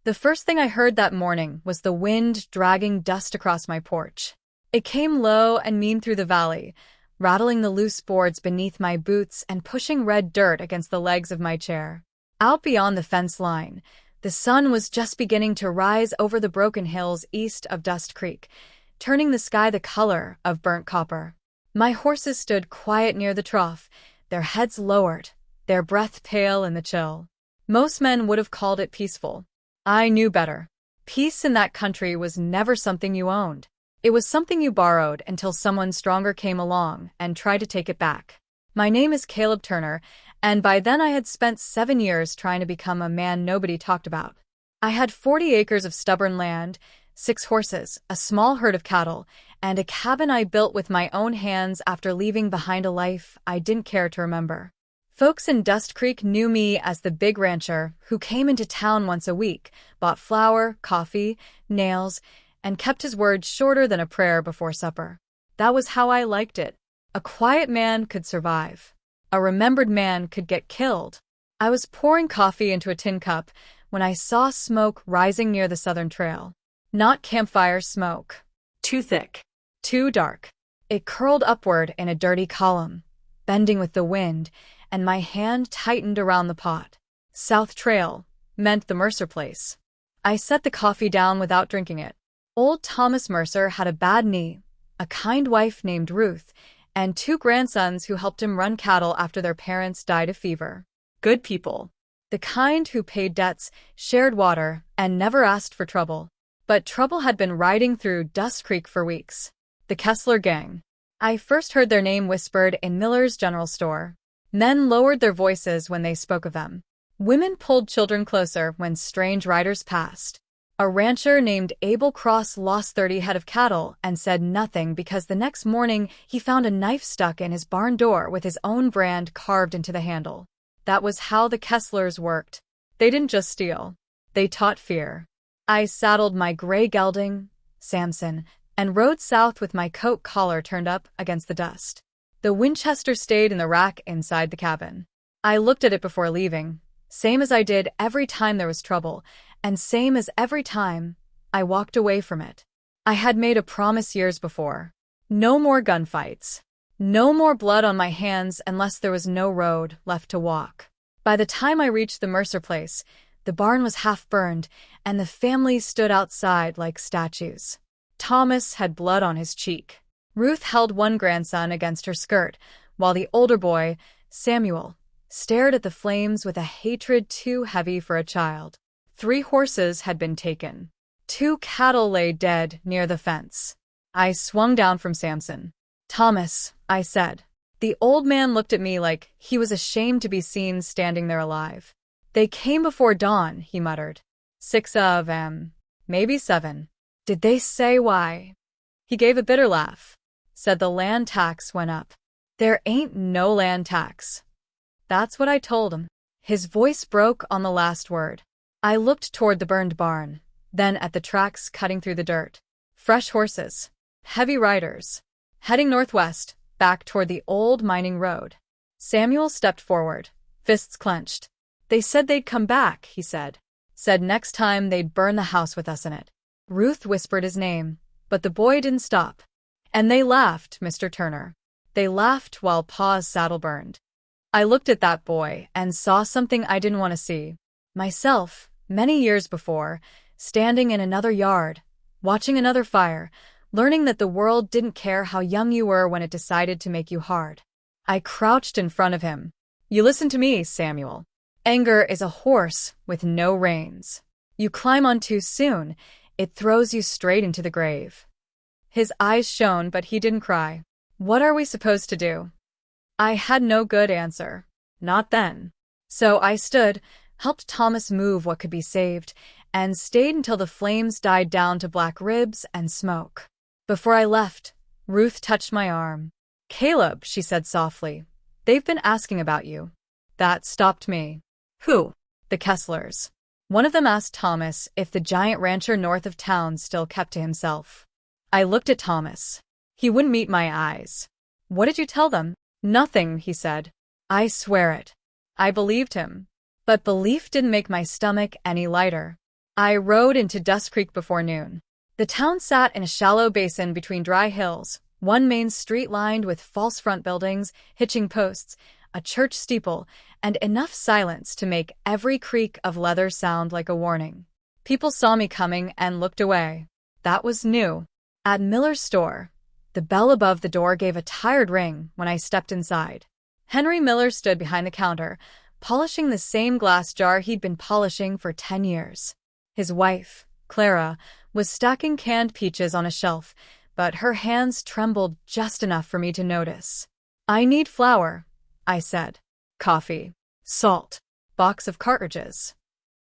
The first thing I heard that morning was the wind dragging dust across my porch. It came low and mean through the valley, rattling the loose boards beneath my boots and pushing red dirt against the legs of my chair. Out beyond the fence line, the sun was just beginning to rise over the broken hills east of Dust Creek, turning the sky the color of burnt copper. My horses stood quiet near the trough, their heads lowered, their breath pale in the chill. Most men would have called it peaceful. I knew better. Peace in that country was never something you owned. It was something you borrowed until someone stronger came along and tried to take it back. My name is Caleb Turner, and by then I had spent 7 years trying to become a man nobody talked about. I had 40 acres of stubborn land, 6 horses, a small herd of cattle, and a cabin I built with my own hands after leaving behind a life I didn't care to remember. Folks in Dust Creek knew me as the big rancher who came into town once a week, bought flour, coffee, nails, and kept his word shorter than a prayer before supper. That was how I liked it. A quiet man could survive. A remembered man could get killed. I was pouring coffee into a tin cup when I saw smoke rising near the southern trail. Not campfire smoke. Too thick. Too dark. It curled upward in a dirty column, bending with the wind, and my hand tightened around the pot. South Trail meant the Mercer place. I set the coffee down without drinking it. Old Thomas Mercer had a bad knee, a kind wife named Ruth, and 2 grandsons who helped him run cattle after their parents died of fever. Good people. The kind who paid debts, shared water, and never asked for trouble. But trouble had been riding through Dust Creek for weeks. The Kessler Gang. I first heard their name whispered in Miller's General Store. Men lowered their voices when they spoke of them. Women pulled children closer when strange riders passed. A rancher named Abel Cross lost 30 head of cattle and said nothing because the next morning he found a knife stuck in his barn door with his own brand carved into the handle. That was how the Kesslers worked. They didn't just steal. They taught fear. I saddled my gray gelding, Samson, and rode south with my coat collar turned up against the dust. The Winchester stayed in the rack inside the cabin. I looked at it before leaving, same as I did every time there was trouble, and same as every time I walked away from it. I had made a promise years before. No more gunfights. No more blood on my hands unless there was no road left to walk. By the time I reached the Mercer place, the barn was half burned, and the family stood outside like statues. Thomas had blood on his cheek. Ruth held one grandson against her skirt, while the older boy, Samuel, stared at the flames with a hatred too heavy for a child. 3 horses had been taken. 2 cattle lay dead near the fence. I swung down from Samson. "Thomas," I said. The old man looked at me like he was ashamed to be seen standing there alive. "They came before dawn," he muttered. 6 of them, maybe 7. "Did they say why?" He gave a bitter laugh. Said the land tax went up. "There ain't no land tax." That's what I told him. His voice broke on the last word. I looked toward the burned barn, then at the tracks cutting through the dirt. Fresh horses. Heavy riders. Heading northwest, back toward the old mining road. Samuel stepped forward, fists clenched. "They said they'd come back," he said. "Said next time they'd burn the house with us in it." Ruth whispered his name, but the boy didn't stop. And they laughed, Mr. Turner. They laughed while Pa's saddle burned. I looked at that boy and saw something I didn't want to see. Myself, many years before, standing in another yard, watching another fire, learning that the world didn't care how young you were when it decided to make you hard. I crouched in front of him. "You listen to me, Samuel. Anger is a horse with no reins. You climb on too soon, it throws you straight into the grave." His eyes shone, but he didn't cry. "What are we supposed to do?" I had no good answer. Not then. So I stood, helped Thomas move what could be saved, and stayed until the flames died down to black ribs and smoke. Before I left, Ruth touched my arm. "Caleb," she said softly, "they've been asking about you." That stopped me. "Who?" "The Kesslers." One of them asked Thomas if the giant rancher north of town still kept to himself. I looked at Thomas. He wouldn't meet my eyes. "What did you tell them?" "Nothing," he said. I swear it. I believed him. But belief didn't make my stomach any lighter. I rode into Dust Creek before noon. The town sat in a shallow basin between dry hills, one main street lined with false front buildings, hitching posts, a church steeple, and enough silence to make every creak of leather sound like a warning. People saw me coming and looked away. That was new. At Miller's store, the bell above the door gave a tired ring when I stepped inside. Henry Miller stood behind the counter, polishing the same glass jar he'd been polishing for 10 years. His wife, Clara, was stacking canned peaches on a shelf, but her hands trembled just enough for me to notice. "I need flour," I said. "Coffee. Salt. Box of cartridges."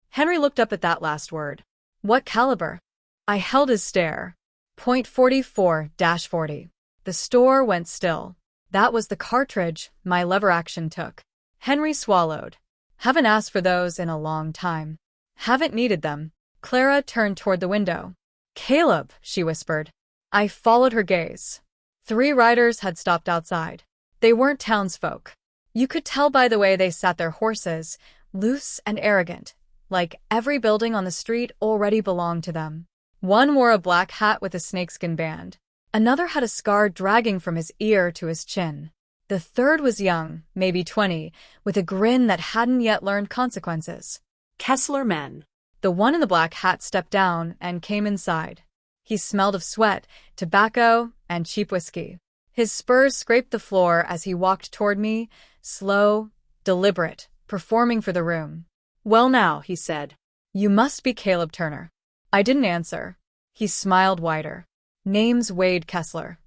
Henry looked up at that last word. "What caliber?" I held his stare. .44-40. The store went still. That was the cartridge my lever action took. Henry swallowed. "Haven't asked for those in a long time. Haven't needed them." Clara turned toward the window. "Caleb," she whispered. I followed her gaze. 3 riders had stopped outside. They weren't townsfolk. You could tell by the way they sat their horses, loose and arrogant, like every building on the street already belonged to them. One wore a black hat with a snakeskin band. Another had a scar dragging from his ear to his chin. The third was young, maybe 20, with a grin that hadn't yet learned consequences. Kessler men. The one in the black hat stepped down and came inside. He smelled of sweat, tobacco, and cheap whiskey. His spurs scraped the floor as he walked toward me, slow, deliberate, performing for the room. "Well now," he said. "You must be Caleb Turner." I didn't answer. He smiled wider. "Name's Wade Kessler."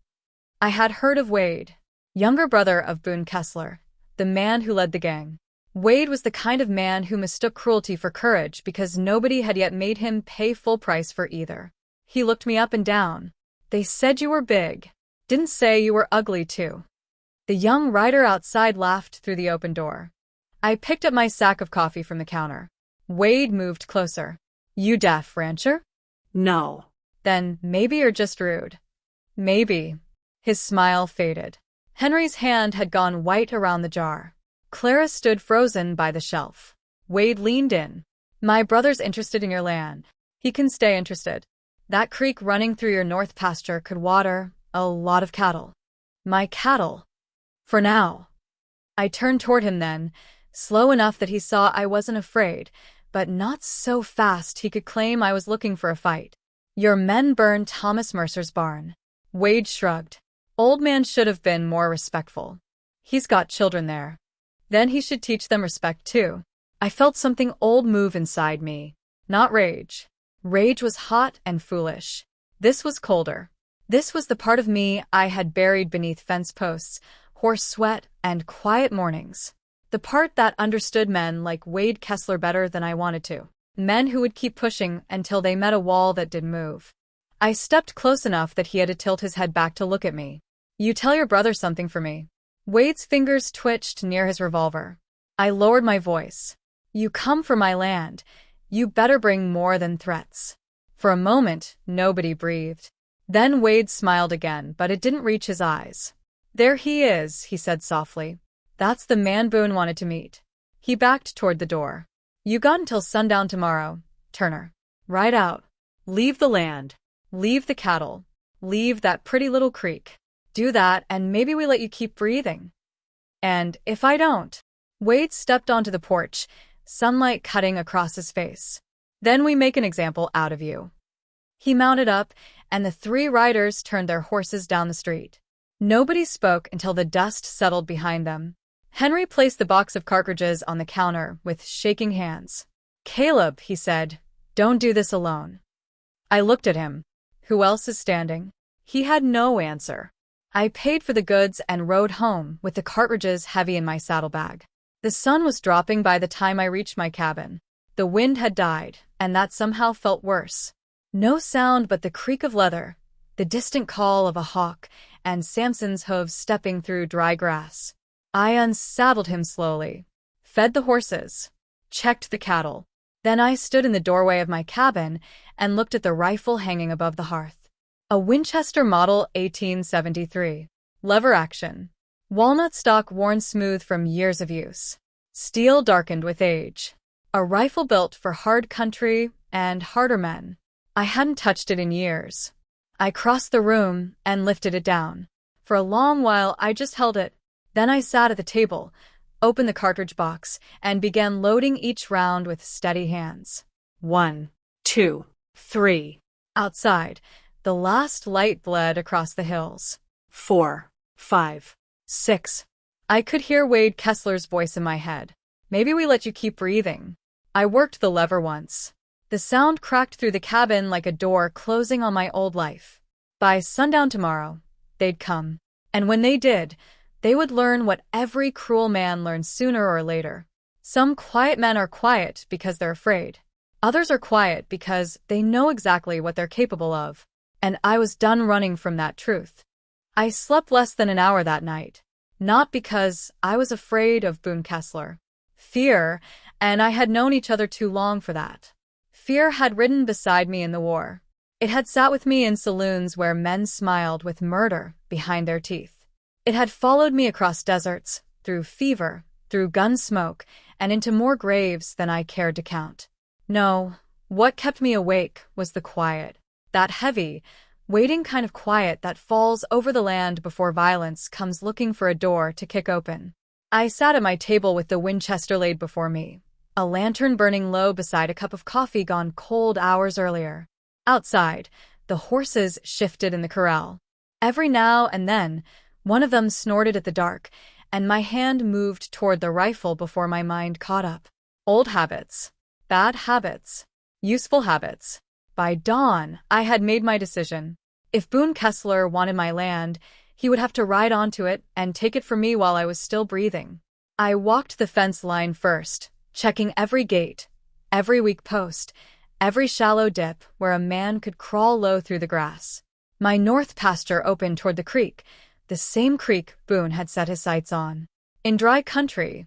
I had heard of Wade, younger brother of Boone Kessler, the man who led the gang. Wade was the kind of man who mistook cruelty for courage because nobody had yet made him pay full price for either. He looked me up and down. "They said you were big. Didn't say you were ugly, too." The young rider outside laughed through the open door. I picked up my sack of coffee from the counter. Wade moved closer. "You deaf, rancher?" "No." "Then maybe you're just rude." "Maybe." His smile faded. Henry's hand had gone white around the jar. Clara stood frozen by the shelf. Wade leaned in. "My brother's interested in your land. He can stay interested. That creek running through your north pasture could water a lot of cattle." "My cattle." "For now." I turned toward him then, slow enough that he saw I wasn't afraid, but not so fast he could claim I was looking for a fight. "Your men burned Thomas Mercer's barn." Wade shrugged. "Old man should have been more respectful. He's got children there. Then he should teach them respect too." I felt something old move inside me. Not rage. Rage was hot and foolish. This was colder. This was the part of me I had buried beneath fence posts, horse sweat, and quiet mornings. The part that understood men like Wade Kessler better than I wanted to. Men who would keep pushing until they met a wall that didn't move. I stepped close enough that he had to tilt his head back to look at me. "You tell your brother something for me." Wade's fingers twitched near his revolver. I lowered my voice. "You come for my land. You better bring more than threats." For a moment, nobody breathed. Then Wade smiled again, but it didn't reach his eyes. "There he is," he said softly. "That's the man Boone wanted to meet." He backed toward the door. "You got until sundown tomorrow, Turner. Ride out. Leave the land. Leave the cattle. Leave that pretty little creek. Do that, and maybe we let you keep breathing. And if I don't..." Wade stepped onto the porch, sunlight cutting across his face. "Then we make an example out of you." He mounted up, and the 3 riders turned their horses down the street. Nobody spoke until the dust settled behind them. Henry placed the box of cartridges on the counter with shaking hands. "Caleb," he said, "don't do this alone." I looked at him. Who else is standing? He had no answer. I paid for the goods and rode home with the cartridges heavy in my saddlebag. The sun was dropping by the time I reached my cabin. The wind had died, and that somehow felt worse. No sound but the creak of leather, the distant call of a hawk, and Samson's hooves stepping through dry grass. I unsaddled him slowly, fed the horses, checked the cattle. Then I stood in the doorway of my cabin and looked at the rifle hanging above the hearth. A Winchester Model 1873. Lever action. Walnut stock worn smooth from years of use. Steel darkened with age. A rifle built for hard country, and harder men. I hadn't touched it in years. I crossed the room and lifted it down. For a long while, I just held it. Then I sat at the table, opened the cartridge box, and began loading each round with steady hands. 1, 2, 3. Outside, the last light bled across the hills. 4, 5. 6. I could hear Wade Kessler's voice in my head. Maybe we let you keep breathing. I worked the lever once. The sound cracked through the cabin like a door closing on my old life. By sundown tomorrow, they'd come. And when they did, they would learn what every cruel man learns sooner or later. Some quiet men are quiet because they're afraid. Others are quiet because they know exactly what they're capable of. And I was done running from that truth. I slept less than an hour that night. Not because I was afraid of Boone Kessler. Fear, and I had known each other too long for that. Fear had ridden beside me in the war. It had sat with me in saloons where men smiled with murder behind their teeth. It had followed me across deserts, through fever, through gun smoke, and into more graves than I cared to count. No, what kept me awake was the quiet. That heavy, waiting kind of quiet that falls over the land before violence comes looking for a door to kick open. I sat at my table with the Winchester laid before me, a lantern burning low beside a cup of coffee gone cold hours earlier. Outside, the horses shifted in the corral. Every now and then, one of them snorted at the dark, and my hand moved toward the rifle before my mind caught up. Old habits. Bad habits. Useful habits. By dawn, I had made my decision. If Boone Kessler wanted my land, he would have to ride onto it and take it from me while I was still breathing. I walked the fence line first, checking every gate, every weak post, every shallow dip where a man could crawl low through the grass. My north pasture opened toward the creek, the same creek Boone had set his sights on. In dry country,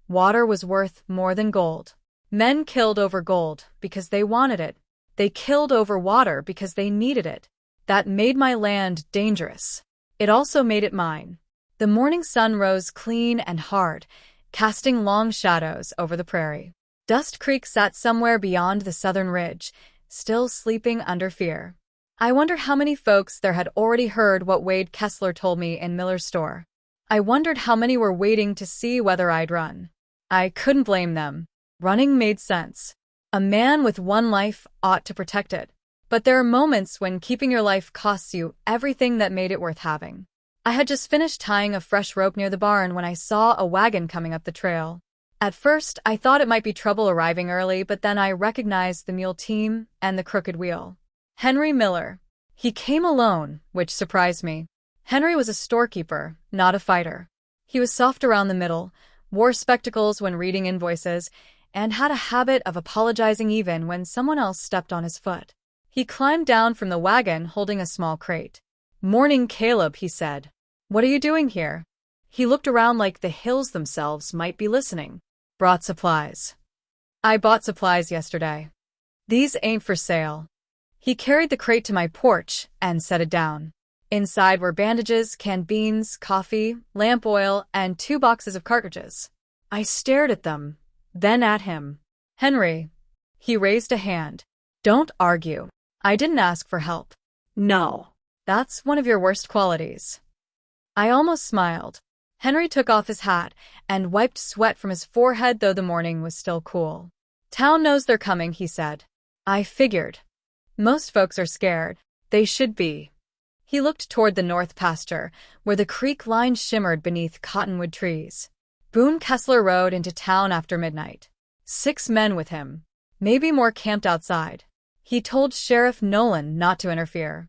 water was worth more than gold. Men killed over gold because they wanted it. They killed over water because they needed it. That made my land dangerous. It also made it mine. The morning sun rose clean and hard, casting long shadows over the prairie. Dust Creek sat somewhere beyond the southern ridge, still sleeping under fear. I wondered how many folks there had already heard what Wade Kessler told me in Miller's store. I wondered how many were waiting to see whether I'd run. I couldn't blame them. Running made sense. A man with one life ought to protect it. But there are moments when keeping your life costs you everything that made it worth having. I had just finished tying a fresh rope near the barn when I saw a wagon coming up the trail. At first, I thought it might be trouble arriving early, but then I recognized the mule team and the crooked wheel. Henry Miller. He came alone, which surprised me. Henry was a storekeeper, not a fighter. He was soft around the middle, wore spectacles when reading invoices, and had a habit of apologizing even when someone else stepped on his foot. He climbed down from the wagon holding a small crate. "Morning, Caleb," he said. "What are you doing here?" He looked around like the hills themselves might be listening. "Brought supplies." "I bought supplies yesterday. These ain't for sale." He carried the crate to my porch and set it down. Inside were bandages, canned beans, coffee, lamp oil, and 2 boxes of cartridges. I stared at them, then at him. "Henry." He raised a hand. "Don't argue. I didn't ask for help." No. "That's one of your worst qualities." I almost smiled. Henry took off his hat and wiped sweat from his forehead, though the morning was still cool. "Town knows they're coming," he said. "I figured. Most folks are scared. They should be." He looked toward the north pasture, where the creek line shimmered beneath cottonwood trees. Boone Kessler rode into town after midnight. 6 men with him. Maybe more camped outside. He told Sheriff Nolan not to interfere.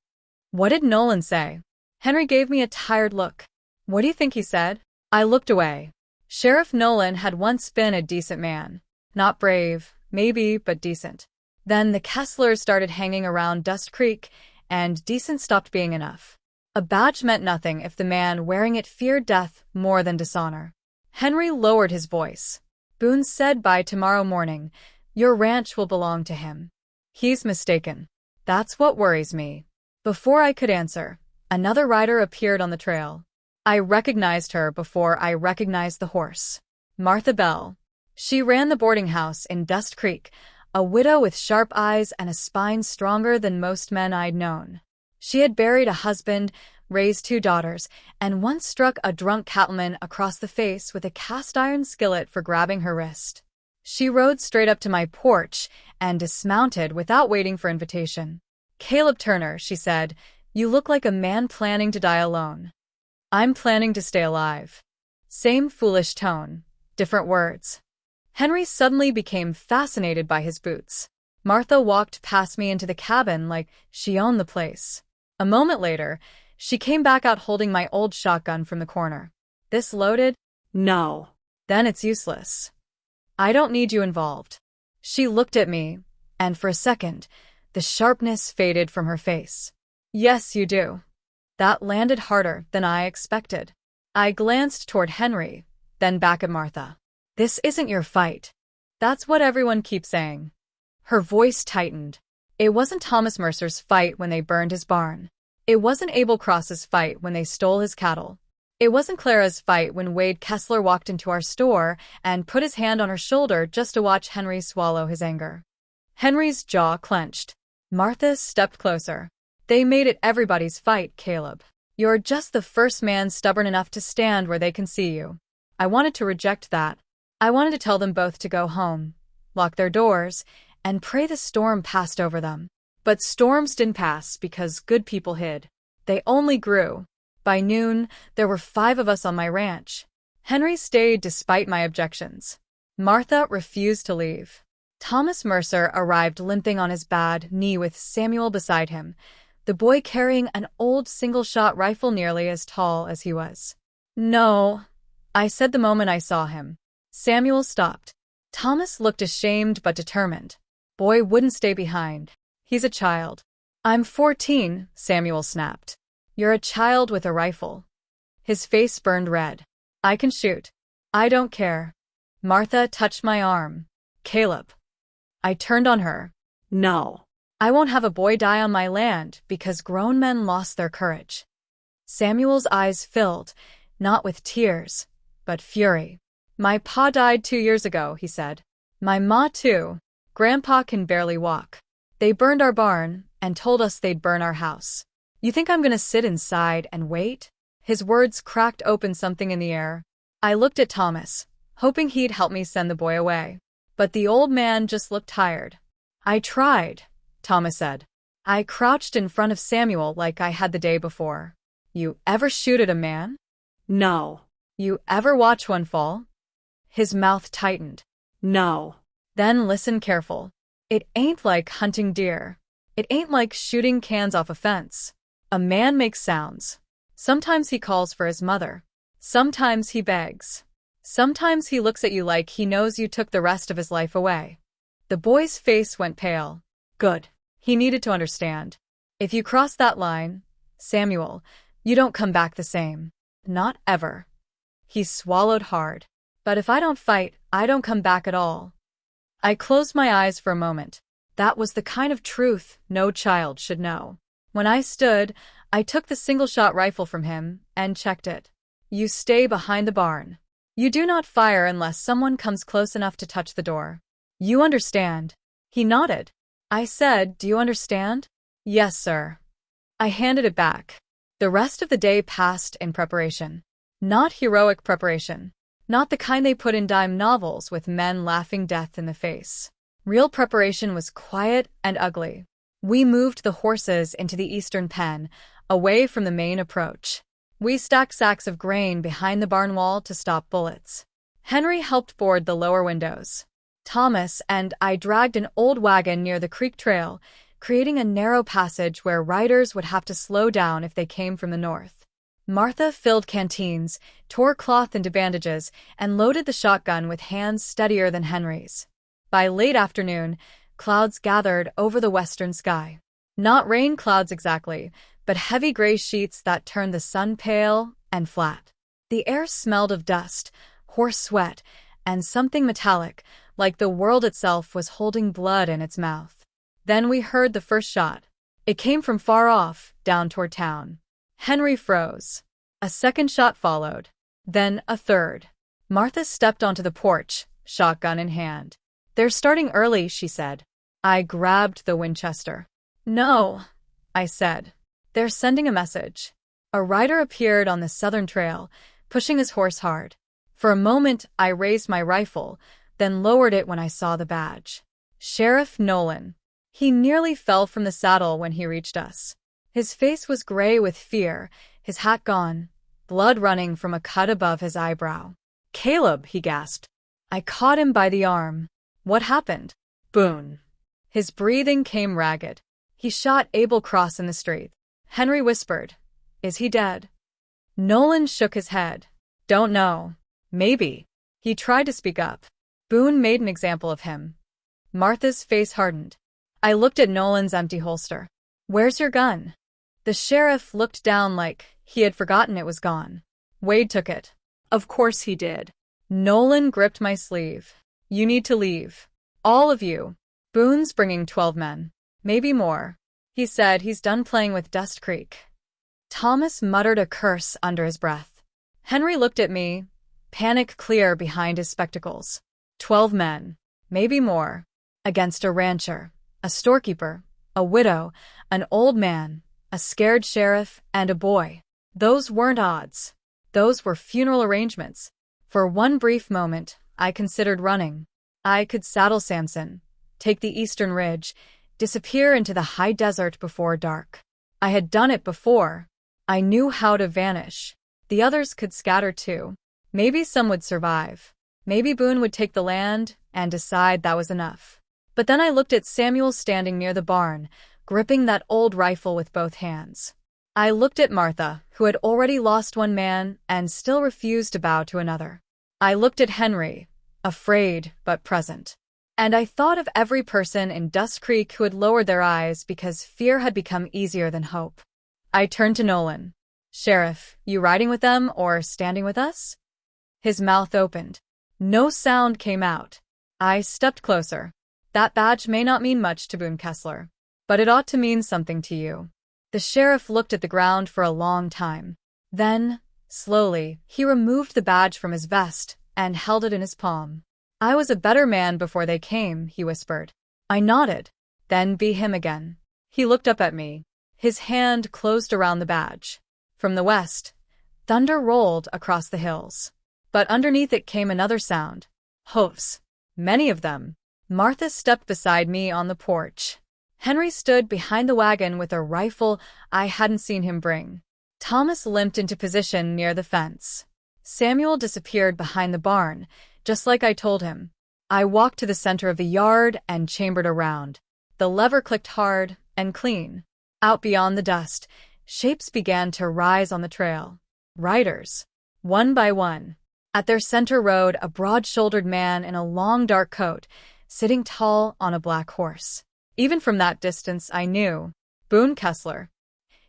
"What did Nolan say?" Henry gave me a tired look. "What do you think he said?" I looked away. Sheriff Nolan had once been a decent man. Not brave, maybe, but decent. Then the Kesslers started hanging around Dust Creek, and decent stopped being enough. A badge meant nothing if the man wearing it feared death more than dishonor. Henry lowered his voice. "Boone said by tomorrow morning, your ranch will belong to him." "He's mistaken. That's what worries me." Before I could answer, another rider appeared on the trail. I recognized her before I recognized the horse. Martha Bell. She ran the boarding house in Dust Creek, a widow with sharp eyes and a spine stronger than most men I'd known. She had buried a husband, raised 2 daughters, and once struck a drunk cattleman across the face with a cast-iron skillet for grabbing her wrist. She rode straight up to my porch and dismounted without waiting for invitation. "Caleb Turner," she said, "you look like a man planning to die alone." "I'm planning to stay alive." Same foolish tone, different words. Henry suddenly became fascinated by his boots. Martha walked past me into the cabin like she owned the place. A moment later, she came back out holding my old shotgun from the corner. "This loaded?" No. "Then it's useless. I don't need you involved." She looked at me, and for a second, the sharpness faded from her face. "Yes, you do." That landed harder than I expected. I glanced toward Henry, then back at Martha. "This isn't your fight." "That's what everyone keeps saying." Her voice tightened. It wasn't Thomas Mercer's fight when they burned his barn. It wasn't Abel Cross's fight when they stole his cattle. It wasn't Clara's fight when Wade Kessler walked into our store and put his hand on her shoulder just to watch Henry swallow his anger. Henry's jaw clenched. Martha stepped closer. "They made it everybody's fight, Caleb. You're just the first man stubborn enough to stand where they can see you." I wanted to reject that. I wanted to tell them both to go home, lock their doors, and pray the storm passed over them. But storms didn't pass because good people hid. They only grew. By noon, there were 5 of us on my ranch. Henry stayed despite my objections. Martha refused to leave. Thomas Mercer arrived limping on his bad knee with Samuel beside him, the boy carrying an old single-shot rifle nearly as tall as he was. "No," I said the moment I saw him. Samuel stopped. Thomas looked ashamed but determined. Boy wouldn't stay behind. "He's a child." "I'm 14, Samuel snapped. "You're a child with a rifle." His face burned red. "I can shoot." "I don't care." Martha touched my arm. "Caleb." I turned on her. No. "I won't have a boy die on my land because grown men lost their courage." Samuel's eyes filled, not with tears, but fury. "My pa died 2 years ago," he said. "My ma too. Grandpa can barely walk. They burned our barn and told us they'd burn our house. You think I'm gonna sit inside and wait?" His words cracked open something in the air. I looked at Thomas, hoping he'd help me send the boy away. But the old man just looked tired. "I tried," Thomas said. I crouched in front of Samuel like I had the day before. "You ever shoot at a man?" No. "You ever watch one fall?" His mouth tightened. No. "Then listen careful. It ain't like hunting deer. It ain't like shooting cans off a fence. A man makes sounds. Sometimes he calls for his mother. Sometimes he begs. Sometimes he looks at you like he knows you took the rest of his life away." The boy's face went pale. Good. He needed to understand. "If you cross that line, Samuel, you don't come back the same. Not ever." He swallowed hard. "But if I don't fight, I don't come back at all." I closed my eyes for a moment. That was the kind of truth no child should know. When I stood, I took the single-shot rifle from him and checked it. "You stay behind the barn. You do not fire unless someone comes close enough to touch the door. You understand?" He nodded. I said, "Do you understand?" "Yes, sir." I handed it back. The rest of the day passed in preparation. Not heroic preparation. Not the kind they put in dime novels with men laughing death in the face. Real preparation was quiet and ugly. We moved the horses into the eastern pen, away from the main approach. We stacked sacks of grain behind the barn wall to stop bullets. Henry helped board the lower windows. Thomas and I dragged an old wagon near the creek trail, creating a narrow passage where riders would have to slow down if they came from the north. Martha filled canteens, tore cloth into bandages, and loaded the shotgun with hands steadier than Henry's. By late afternoon, clouds gathered over the western sky. Not rain clouds exactly, but heavy gray sheets that turned the sun pale and flat. The air smelled of dust, horse sweat, and something metallic, like the world itself was holding blood in its mouth. Then we heard the first shot. It came from far off, down toward town. Henry froze. A second shot followed. Then a third. Martha stepped onto the porch, shotgun in hand. They're starting early, she said. I grabbed the Winchester. No, I said. They're sending a message. A rider appeared on the southern trail, pushing his horse hard. For a moment, I raised my rifle, then lowered it when I saw the badge. Sheriff Nolan. He nearly fell from the saddle when he reached us. His face was gray with fear, his hat gone, blood running from a cut above his eyebrow. Caleb, he gasped. I caught him by the arm. What happened? Boone. His breathing came ragged. He shot Abel Cross in the street. Henry whispered, Is he dead? Nolan shook his head. Don't know. Maybe. He tried to speak up. Boone made an example of him. Martha's face hardened. I looked at Nolan's empty holster. Where's your gun? The sheriff looked down like he had forgotten it was gone. Wade took it. Of course he did. Nolan gripped my sleeve. You need to leave. All of you. Boone's bringing 12 men. Maybe more. He said he's done playing with Dust Creek. Thomas muttered a curse under his breath. Henry looked at me, panic clear behind his spectacles. 12 men. Maybe more. Against a rancher, a storekeeper, a widow, an old man, a scared sheriff, and a boy. Those weren't odds. Those were funeral arrangements. For one brief moment, I considered running. I could saddle Samson, take the eastern ridge, disappear into the high desert before dark. I had done it before. I knew how to vanish. The others could scatter too. Maybe some would survive. Maybe Boone would take the land and decide that was enough. But then I looked at Samuel standing near the barn, gripping that old rifle with both hands. I looked at Martha, who had already lost one man and still refused to bow to another. I looked at Henry, afraid but present. And I thought of every person in Dust Creek who had lowered their eyes because fear had become easier than hope. I turned to Nolan. Sheriff, you riding with them or standing with us? His mouth opened. No sound came out. I stepped closer. That badge may not mean much to Boone Kessler, but it ought to mean something to you. The sheriff looked at the ground for a long time. Then, slowly, he removed the badge from his vest and held it in his palm. I was a better man before they came, he whispered. I nodded. Then be him again. He looked up at me. His hand closed around the badge. From the west, thunder rolled across the hills. But underneath it came another sound. Hoofs. Many of them. Martha stepped beside me on the porch. Henry stood behind the wagon with a rifle I hadn't seen him bring. Thomas limped into position near the fence. Samuel disappeared behind the barn, just like I told him. I walked to the center of the yard and chambered around. The lever clicked hard and clean. Out beyond the dust, shapes began to rise on the trail. Riders. One by one. At their center rode a broad-shouldered man in a long dark coat, sitting tall on a black horse. Even from that distance I knew. Boone Kessler.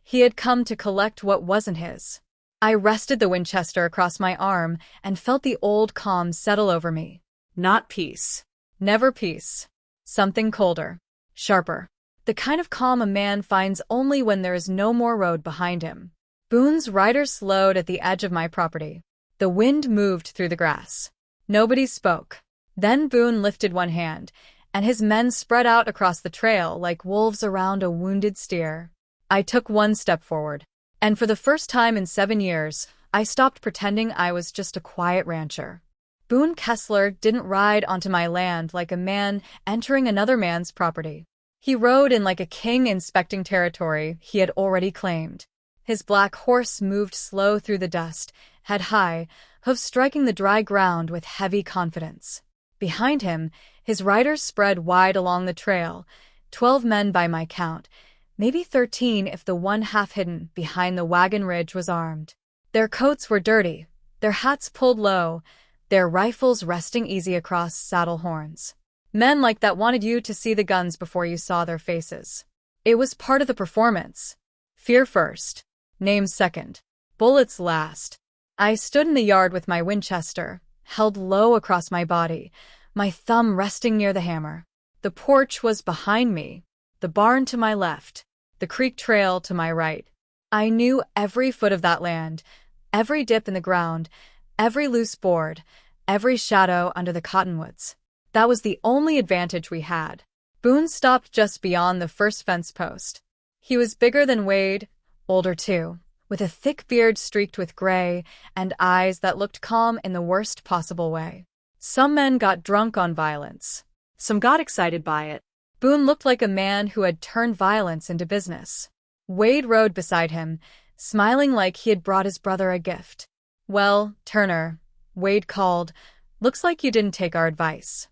He had come to collect what wasn't his. I rested the Winchester across my arm and felt the old calm settle over me. Not peace. Never peace. Something colder. Sharper. The kind of calm a man finds only when there is no more road behind him. Boone's rider slowed at the edge of my property. The wind moved through the grass. Nobody spoke. Then Boone lifted one hand, and his men spread out across the trail like wolves around a wounded steer. I took one step forward, and for the first time in 7 years, I stopped pretending I was just a quiet rancher. Boone Kessler didn't ride onto my land like a man entering another man's property. He rode in like a king inspecting territory he had already claimed. His black horse moved slow through the dust, head high, hoofs striking the dry ground with heavy confidence. Behind him, his riders spread wide along the trail, 12 men by my count, maybe 13 if the one half hidden behind the wagon ridge was armed. Their coats were dirty, their hats pulled low, their rifles resting easy across saddle horns. Men like that wanted you to see the guns before you saw their faces. It was part of the performance. Fear first. Names second. Bullets last. I stood in the yard with my Winchester, held low across my body, my thumb resting near the hammer. The porch was behind me, the barn to my left, the creek trail to my right. I knew every foot of that land, every dip in the ground, every loose board, every shadow under the cottonwoods. That was the only advantage we had. Boone stopped just beyond the first fence post. He was bigger than Wade, older too, with a thick beard streaked with gray and eyes that looked calm in the worst possible way. Some men got drunk on violence. Some got excited by it. Boone looked like a man who had turned violence into business. Wade rode beside him, smiling like he had brought his brother a gift. "Well, Turner," Wade called, "looks like you didn't take our advice."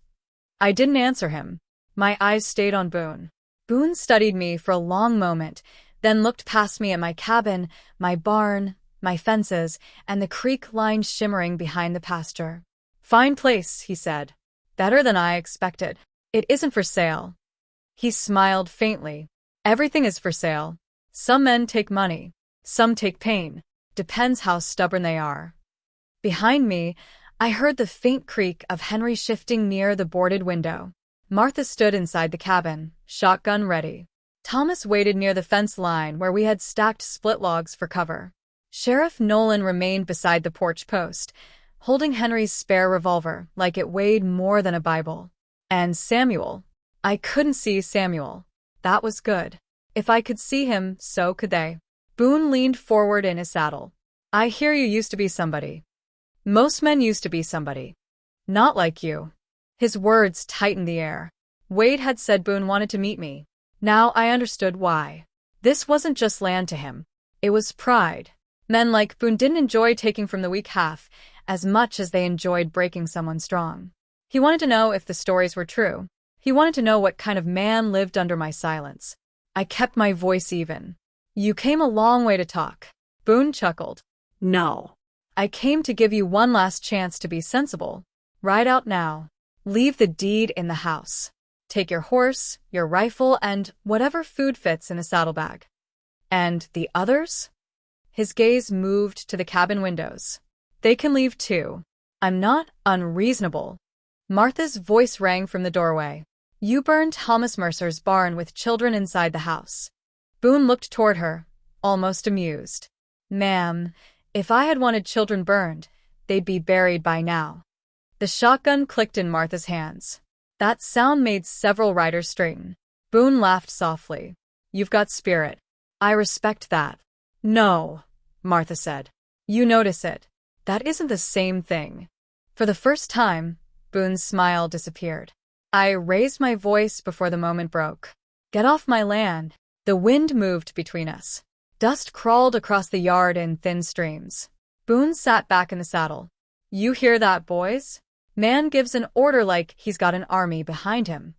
I didn't answer him. My eyes stayed on Boone. Boone studied me for a long moment, then looked past me at my cabin, my barn, my fences, and the creek line shimmering behind the pasture. "Fine place," he said. "Better than I expected. It isn't for sale." He smiled faintly. "Everything is for sale. Some men take money. Some take pain. Depends how stubborn they are." Behind me, I heard the faint creak of Henry shifting near the boarded window. Martha stood inside the cabin, shotgun ready. Thomas waited near the fence line where we had stacked split logs for cover. Sheriff Nolan remained beside the porch post, holding Henry's spare revolver like it weighed more than a Bible. And Samuel. I couldn't see Samuel. That was good. If I could see him, so could they. Boone leaned forward in his saddle. "I hear you used to be somebody." "Most men used to be somebody. Not like you." His words tightened the air. Wade had said Boone wanted to meet me. Now I understood why. This wasn't just land to him. It was pride. Men like Boone didn't enjoy taking from the weak half as much as they enjoyed breaking someone strong. He wanted to know if the stories were true. He wanted to know what kind of man lived under my silence. I kept my voice even. "You came a long way to talk." Boone chuckled. No. "I came to give you one last chance to be sensible. Ride out now. Leave the deed in the house. Take your horse, your rifle, and whatever food fits in a saddlebag." "And the others?" His gaze moved to the cabin windows. "They can leave too. I'm not unreasonable." Martha's voice rang from the doorway. "You burned Thomas Mercer's barn with children inside the house." Boone looked toward her, almost amused. "Ma'am, if I had wanted children burned, they'd be buried by now." The shotgun clicked in Martha's hands. That sound made several riders straighten. Boone laughed softly. "You've got spirit. I respect that." "No," Martha said. "You notice it. That isn't the same thing." For the first time, Boone's smile disappeared. I raised my voice before the moment broke. "Get off my land." The wind moved between us. Dust crawled across the yard in thin streams. Boone sat back in the saddle. "You hear that, boys? Man gives an order like he's got an army behind him."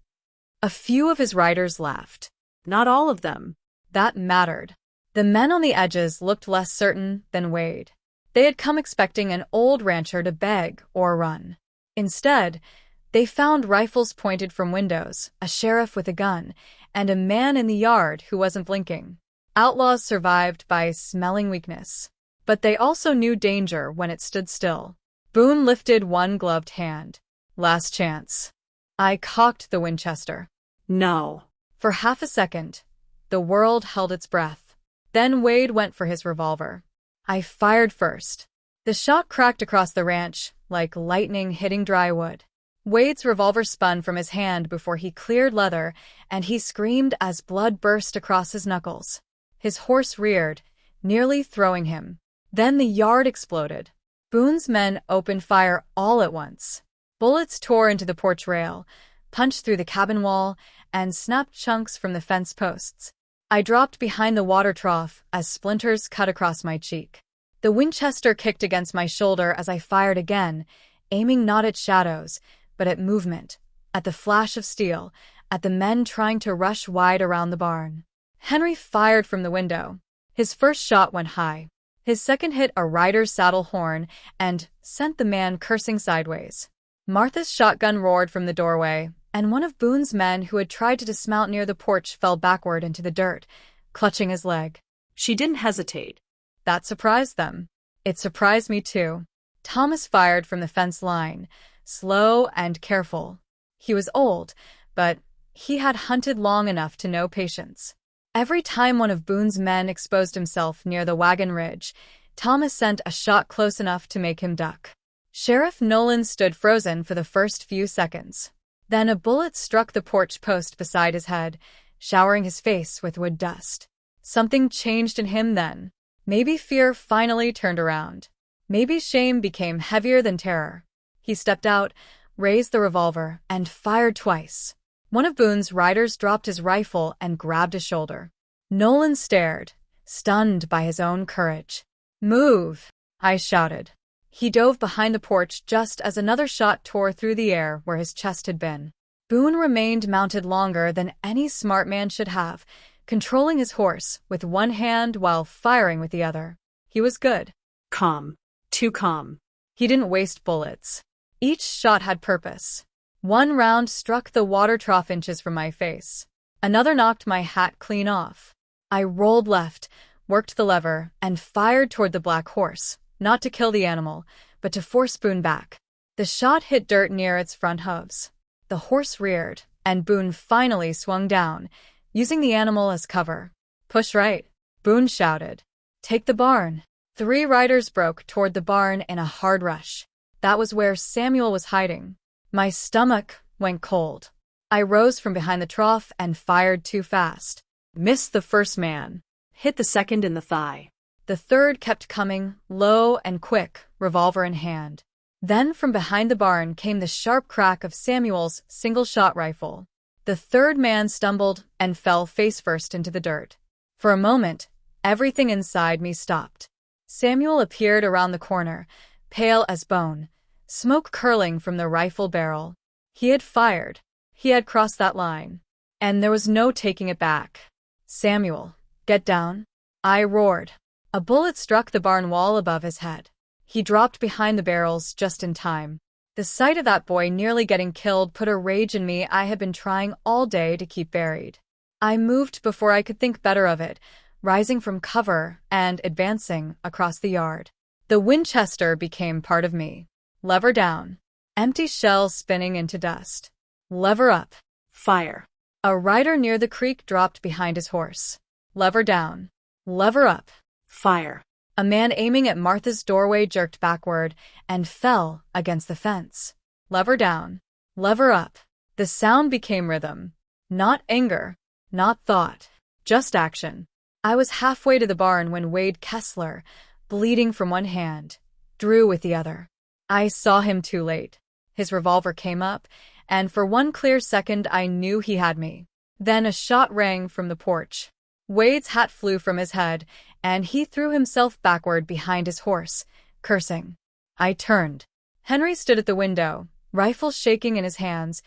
A few of his riders laughed. Not all of them. That mattered. The men on the edges looked less certain than Wade. They had come expecting an old rancher to beg or run. Instead, they found rifles pointed from windows, a sheriff with a gun, and a man in the yard who wasn't blinking. Outlaws survived by smelling weakness. But they also knew danger when it stood still. Boone lifted one gloved hand. "Last chance." I cocked the Winchester. No. For half a second, the world held its breath. Then Wade went for his revolver. I fired first. The shot cracked across the ranch, like lightning hitting dry wood. Wade's revolver spun from his hand before he cleared leather, and he screamed as blood burst across his knuckles. His horse reared, nearly throwing him. Then the yard exploded. Boone's men opened fire all at once. Bullets tore into the porch rail, punched through the cabin wall, and snapped chunks from the fence posts. I dropped behind the water trough as splinters cut across my cheek. The Winchester kicked against my shoulder as I fired again, aiming not at shadows, but at movement, at the flash of steel, at the men trying to rush wide around the barn. Henry fired from the window. His first shot went high. His second hit a rider's saddle horn and sent the man cursing sideways. Martha's shotgun roared from the doorway, and one of Boone's men who had tried to dismount near the porch fell backward into the dirt, clutching his leg. She didn't hesitate. That surprised them. It surprised me too. Thomas fired from the fence line, slow and careful. He was old, but he had hunted long enough to know patience. Every time one of Boone's men exposed himself near the wagon ridge, Thomas sent a shot close enough to make him duck. Sheriff Nolan stood frozen for the first few seconds. Then a bullet struck the porch post beside his head, showering his face with wood dust. Something changed in him then. Maybe fear finally turned around. Maybe shame became heavier than terror. He stepped out, raised the revolver, and fired twice. One of Boone's riders dropped his rifle and grabbed his shoulder. Nolan stared, stunned by his own courage. "Move!" I shouted. He dove behind the porch just as another shot tore through the air where his chest had been. Boone remained mounted longer than any smart man should have, controlling his horse with one hand while firing with the other. He was good. Calm. Too calm. He didn't waste bullets. Each shot had purpose. One round struck the water trough inches from my face. Another knocked my hat clean off. I rolled left, worked the lever, and fired toward the black horse, not to kill the animal, but to force Boone back. The shot hit dirt near its front hooves. The horse reared, and Boone finally swung down, using the animal as cover. "Push right," Boone shouted. "Take the barn." 3 riders broke toward the barn in a hard rush. That was where Samuel was hiding. My stomach went cold. I rose from behind the trough and fired too fast. Missed the first man. Hit the second in the thigh. The third kept coming, low and quick, revolver in hand. Then from behind the barn came the sharp crack of Samuel's single-shot rifle. The third man stumbled and fell face-first into the dirt. For a moment, everything inside me stopped. Samuel appeared around the corner, pale as bone, smoke curling from the rifle barrel. He had fired. He had crossed that line. And there was no taking it back. "Samuel, get down," I roared. A bullet struck the barn wall above his head. He dropped behind the barrels just in time. The sight of that boy nearly getting killed put a rage in me I had been trying all day to keep buried. I moved before I could think better of it, rising from cover and advancing across the yard. The Winchester became part of me. Lever down. Empty shell spinning into dust. Lever up. Fire. A rider near the creek dropped behind his horse. Lever down. Lever up. Fire. A man aiming at Martha's doorway jerked backward and fell against the fence. Lever down. Lever up. The sound became rhythm. Not anger. Not thought. Just action. I was halfway to the barn when Wade Kessler, bleeding from one hand, drew with the other. I saw him too late. His revolver came up, and for one clear second I knew he had me. Then a shot rang from the porch. Wade's hat flew from his head, and he threw himself backward behind his horse, cursing. I turned. Henry stood at the window, rifle shaking in his hands,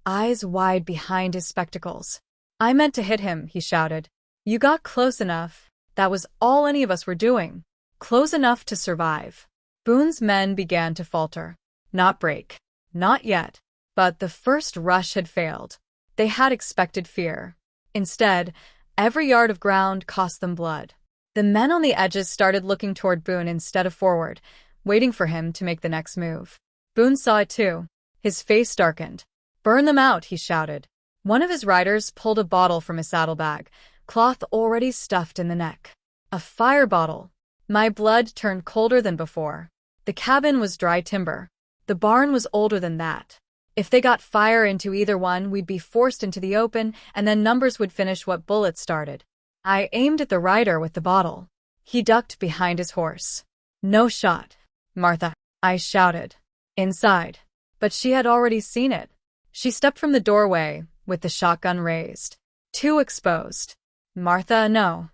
eyes wide behind his spectacles. "I meant to hit him," he shouted. "You got close enough. That was all any of us were doing. Close enough to survive." Boone's men began to falter. Not break. Not yet. But the first rush had failed. They had expected fear. Instead, every yard of ground cost them blood. The men on the edges started looking toward Boone instead of forward, waiting for him to make the next move. Boone saw it too. His face darkened. "Burn them out," he shouted. One of his riders pulled a bottle from his saddlebag, cloth already stuffed in the neck. A fire bottle. My blood turned colder than before. The cabin was dry timber. The barn was older than that. If they got fire into either one, we'd be forced into the open, and then numbers would finish what bullets started. I aimed at the rider with the bottle. He ducked behind his horse. "No shot, Martha," I shouted. Inside. But she had already seen it. She stepped from the doorway, with the shotgun raised. Too exposed. "Martha, no."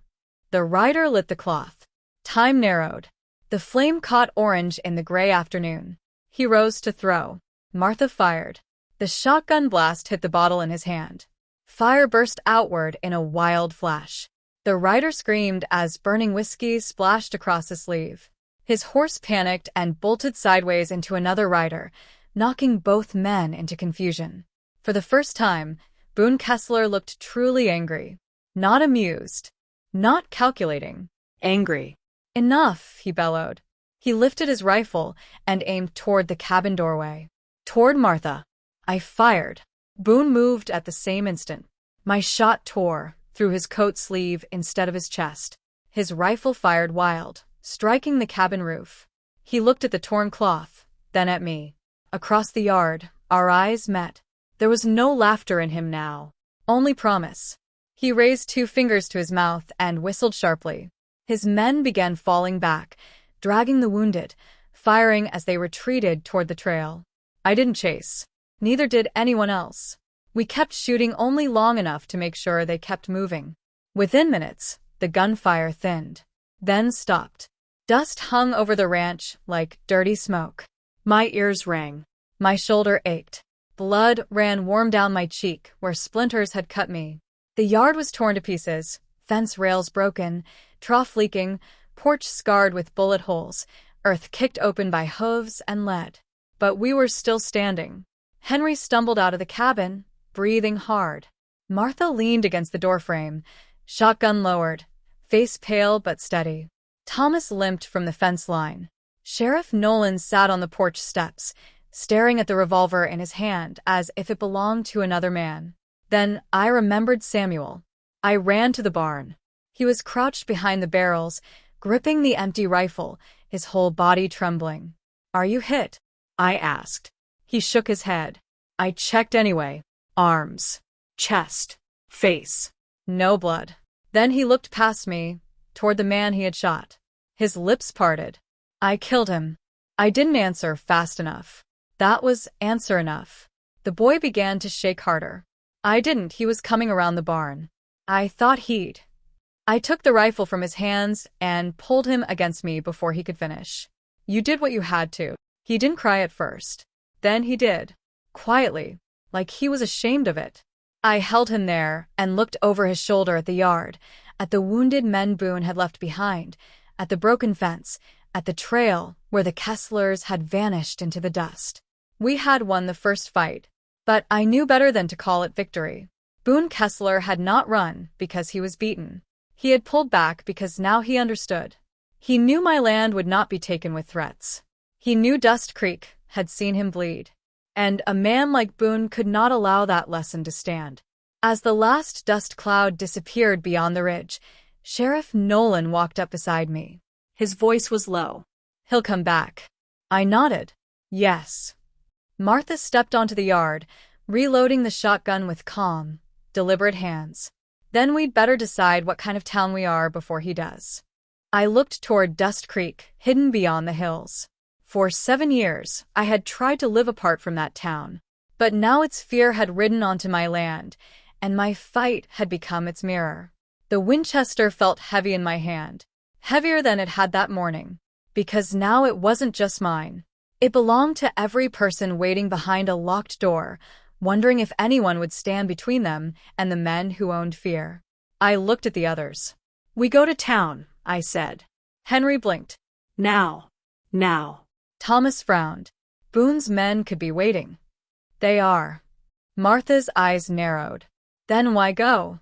The rider lit the cloth. Time narrowed. The flame caught orange in the gray afternoon. He rose to throw. Martha fired. The shotgun blast hit the bottle in his hand. Fire burst outward in a wild flash. The rider screamed as burning whiskey splashed across his sleeve. His horse panicked and bolted sideways into another rider, knocking both men into confusion. For the first time, Boone Kessler looked truly angry. Not amused. Not calculating. Angry. "Enough," he bellowed. He lifted his rifle and aimed toward the cabin doorway. Toward Martha. I fired. Boone moved at the same instant. My shot tore through his coat sleeve instead of his chest. His rifle fired wild, striking the cabin roof. He looked at the torn cloth, then at me. Across the yard, our eyes met. There was no laughter in him now. Only promise. He raised 2 fingers to his mouth and whistled sharply. His men began falling back, dragging the wounded, firing as they retreated toward the trail. I didn't chase. Neither did anyone else. We kept shooting only long enough to make sure they kept moving. Within minutes, the gunfire thinned, then stopped. Dust hung over the ranch like dirty smoke. My ears rang. My shoulder ached. Blood ran warm down my cheek where splinters had cut me. The yard was torn to pieces, fence rails broken, trough leaking, porch scarred with bullet holes, earth kicked open by hooves and lead. But we were still standing. Henry stumbled out of the cabin, breathing hard. Martha leaned against the doorframe, shotgun lowered, face pale but steady. Thomas limped from the fence line. Sheriff Nolan sat on the porch steps, staring at the revolver in his hand as if it belonged to another man. Then I remembered Samuel. I ran to the barn. He was crouched behind the barrels, gripping the empty rifle, his whole body trembling. "Are you hit?" I asked. He shook his head. I checked anyway. Arms, chest, face. No blood. Then he looked past me, toward the man he had shot. His lips parted. "I killed him." I didn't answer fast enough. That was answer enough. The boy began to shake harder. I didn't. He was coming around the barn. I thought he'd. I took the rifle from his hands and pulled him against me before he could finish. "You did what you had to." He didn't cry at first. Then he did. Quietly, like he was ashamed of it. I held him there and looked over his shoulder at the yard, at the wounded men Boone had left behind, at the broken fence, at the trail where the Kesslers had vanished into the dust. We had won the first fight, but I knew better than to call it victory. Boone Kessler had not run because he was beaten. He had pulled back because now he understood. He knew my land would not be taken with threats. He knew Dust Creek had seen him bleed. And a man like Boone could not allow that lesson to stand. As the last dust cloud disappeared beyond the ridge, Sheriff Nolan walked up beside me. His voice was low. "He'll come back." I nodded. Yes. Martha stepped onto the yard, reloading the shotgun with calm, deliberate hands. "Then we'd better decide what kind of town we are before he does." I looked toward Dust Creek, hidden beyond the hills. For 7 years, I had tried to live apart from that town. But now its fear had ridden onto my land, and my fight had become its mirror. The Winchester felt heavy in my hand, heavier than it had that morning, because now it wasn't just mine. It belonged to every person waiting behind a locked door, wondering if anyone would stand between them and the men who owned fear. I looked at the others. "We go to town," I said. Henry blinked. Now. Thomas frowned. Boone's men could be waiting. "They are." Martha's eyes narrowed. "Then why go?"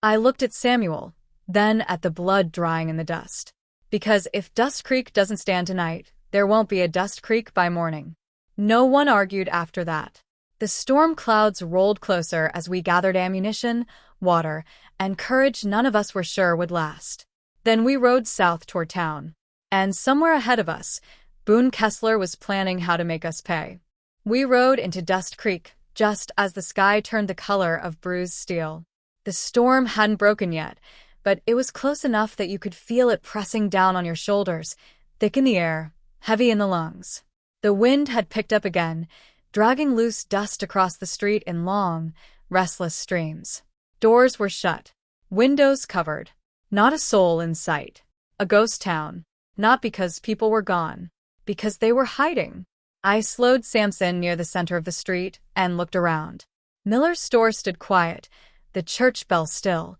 I looked at Samuel, then at the blood drying in the dust. "Because if Dust Creek doesn't stand tonight, there won't be a Dust Creek by morning." No one argued after that. The storm clouds rolled closer as we gathered ammunition, water, and courage none of us were sure would last. Then we rode south toward town. And somewhere ahead of us, Boone Kessler was planning how to make us pay. We rode into Dust Creek just as the sky turned the color of bruised steel. The storm hadn't broken yet, but it was close enough that you could feel it pressing down on your shoulders, thick in the air, heavy in the lungs. The wind had picked up again, dragging loose dust across the street in long, restless streams. Doors were shut, windows covered, not a soul in sight. A ghost town, not because people were gone, because they were hiding. I slowed Samson near the center of the street and looked around. Miller's store stood quiet, the church bell still,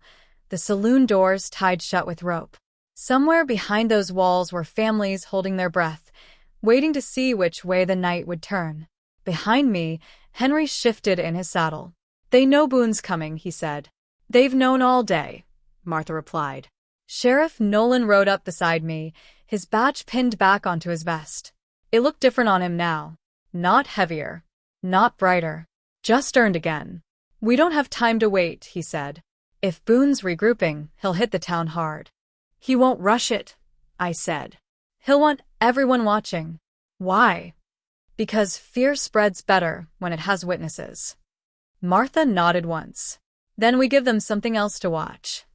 the saloon doors tied shut with rope. Somewhere behind those walls were families holding their breath, waiting to see which way the night would turn. Behind me, Henry shifted in his saddle. "They know Boone's coming," he said. "They've known all day," Martha replied. Sheriff Nolan rode up beside me, his badge pinned back onto his vest. It looked different on him now. Not heavier. Not brighter. Just earned again. "We don't have time to wait," he said. "If Boone's regrouping, he'll hit the town hard." "He won't rush it," I said. "He'll want everyone watching." "Why?" "Because fear spreads better when it has witnesses." Martha nodded once. Then we give them something else to watch.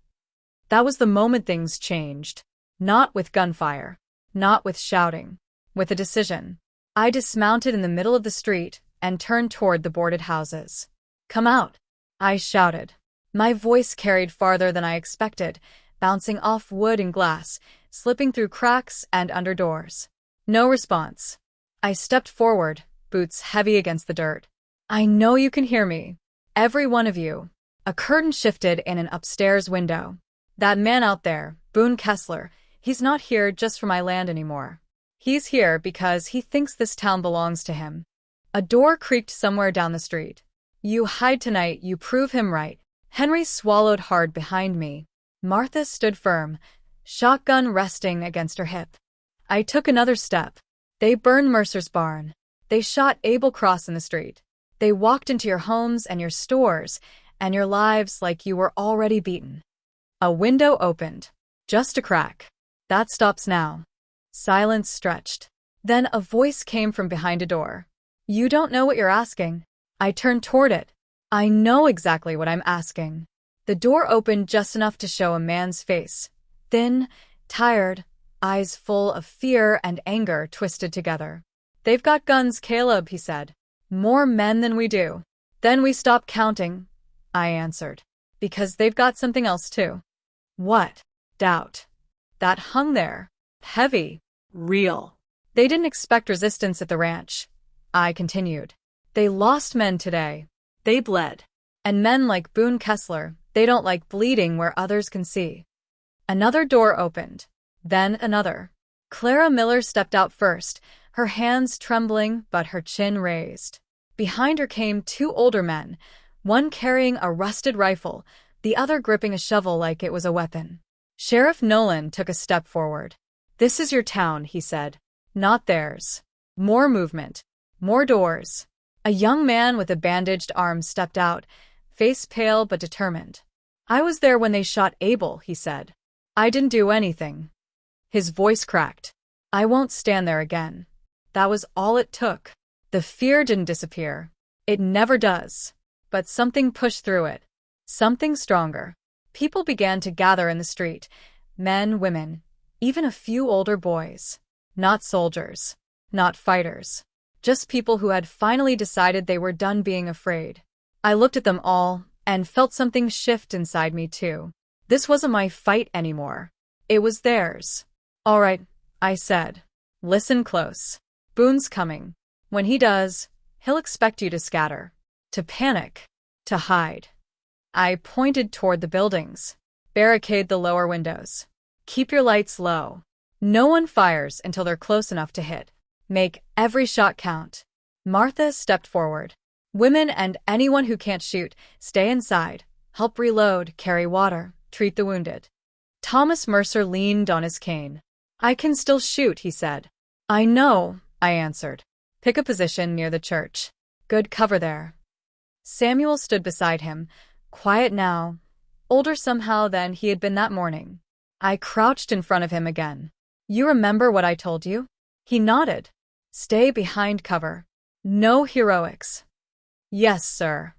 That was the moment things changed. Not with gunfire. Not with shouting. With a decision. I dismounted in the middle of the street and turned toward the boarded houses. Come out, I shouted. My voice carried farther than I expected, bouncing off wood and glass, slipping through cracks and under doors. No response. I stepped forward, boots heavy against the dirt. I know you can hear me. Every one of you. A curtain shifted in an upstairs window. That man out there, Boone Kessler, he's not here just for my land anymore. He's here because he thinks this town belongs to him. A door creaked somewhere down the street. You hide tonight, you prove him right. Henry swallowed hard behind me. Martha stood firm, shotgun resting against her hip. I took another step. They burned Mercer's barn. They shot Abel Cross in the street. They walked into your homes and your stores and your lives like you were already beaten. A window opened. Just a crack. That stops now. Silence stretched. Then a voice came from behind a door. You don't know what you're asking. I turned toward it. I know exactly what I'm asking. The door opened just enough to show a man's face. Thin, tired, eyes full of fear and anger twisted together. They've got guns, Caleb, he said. More men than we do. Then we stopped counting, I answered. Because they've got something else too. What? Doubt. That hung there. Heavy. Real. They didn't expect resistance at the ranch, I continued. They lost men today. They bled. And men like Boone Kessler, they don't like bleeding where others can see. Another door opened. Then another. Clara Miller stepped out first, her hands trembling but her chin raised. Behind her came two older men, one carrying a rusted rifle, the other gripping a shovel like it was a weapon. Sheriff Nolan took a step forward. This is your town, he said. Not theirs. More movement. More doors. A young man with a bandaged arm stepped out, face pale but determined. I was there when they shot Abel, he said. I didn't do anything. His voice cracked. I won't stand there again. That was all it took. The fear didn't disappear. It never does. But something pushed through it. Something stronger. People began to gather in the street. Men, women, even a few older boys. Not soldiers. Not fighters. Just people who had finally decided they were done being afraid. I looked at them all and felt something shift inside me too. This wasn't my fight anymore. It was theirs. All right, I said. Listen close. Boone's coming. When he does, he'll expect you to scatter. To panic. To hide. I pointed toward the buildings. Barricade the lower windows. Keep your lights low. No one fires until they're close enough to hit. Make every shot count. Martha stepped forward. Women and anyone who can't shoot, stay inside. Help reload, carry water, treat the wounded. Thomas Mercer leaned on his cane. I can still shoot, he said. I know, I answered. Pick a position near the church. Good cover there. Samuel stood beside him, quiet now, older somehow than he had been that morning. I crouched in front of him again. You remember what I told you? He nodded. Stay behind cover. No heroics. Yes, sir.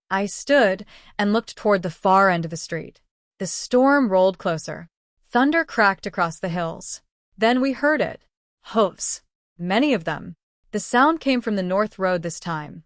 I stood and looked toward the far end of the street. The storm rolled closer. Thunder cracked across the hills. Then we heard it. Hoofs. Many of them. The sound came from the north road this time.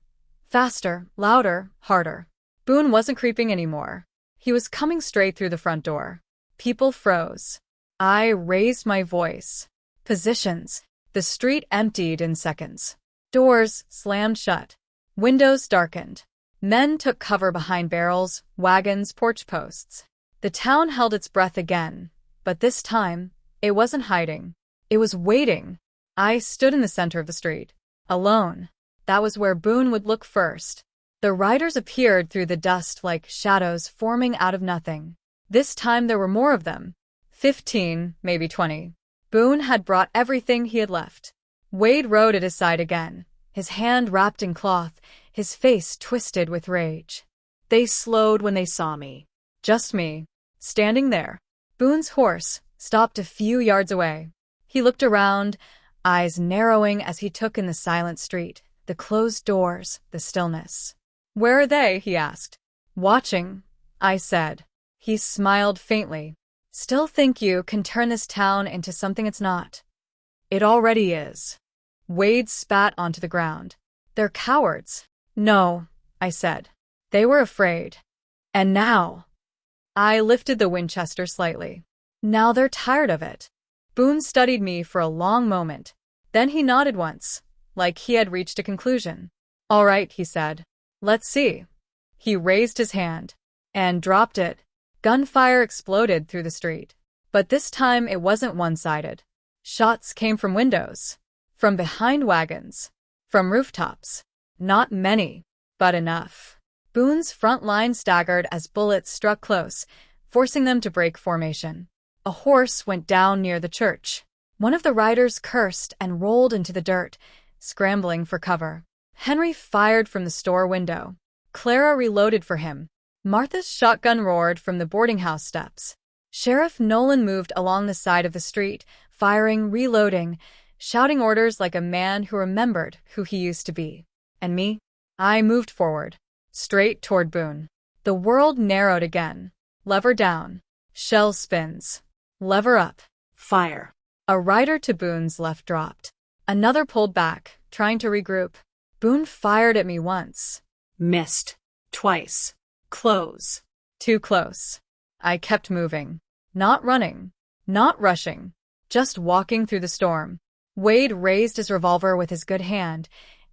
Faster, louder, harder. Boone wasn't creeping anymore. He was coming straight through the front door. People froze. I raised my voice. Positions. The street emptied in seconds. Doors slammed shut. Windows darkened. Men took cover behind barrels, wagons, porch posts. The town held its breath again, but this time, it wasn't hiding. It was waiting. I stood in the center of the street. Alone. That was where Boone would look first. The riders appeared through the dust like shadows forming out of nothing. This time there were more of them. 15, maybe 20. Boone had brought everything he had left. Wade rode at his side again, his hand wrapped in cloth, his face twisted with rage. They slowed when they saw me. Just me. Standing there. Boone's horse stopped a few yards away. He looked around, eyes narrowing as he took in the silent street, the closed doors, the stillness. Where are they? He asked. Watching, I said. He smiled faintly. Still think you can turn this town into something it's not? It already is. Wade spat onto the ground. They're cowards. No, I said. They were afraid. And now? I lifted the Winchester slightly. Now they're tired of it. Boone studied me for a long moment. Then he nodded once, like he had reached a conclusion. All right, he said. Let's see. He raised his hand and dropped it. Gunfire exploded through the street. But this time it wasn't one-sided. Shots came from windows, from behind wagons, from rooftops. Not many, but enough. Boone's front line staggered as bullets struck close, forcing them to break formation. A horse went down near the church. One of the riders cursed and rolled into the dirt, scrambling for cover. Henry fired from the store window. Clara reloaded for him. Martha's shotgun roared from the boarding house steps. Sheriff Nolan moved along the side of the street, firing, reloading, shouting orders like a man who remembered who he used to be. And me? I moved forward, straight toward Boone. The world narrowed again. Lever down. Shell spins. Lever up. Fire. A rider to Boone's left dropped. Another pulled back, trying to regroup. Boone fired at me once. Missed. Twice. Close. Too close. I kept moving. Not running. Not rushing. Just walking through the storm. Wade raised his revolver with his good hand,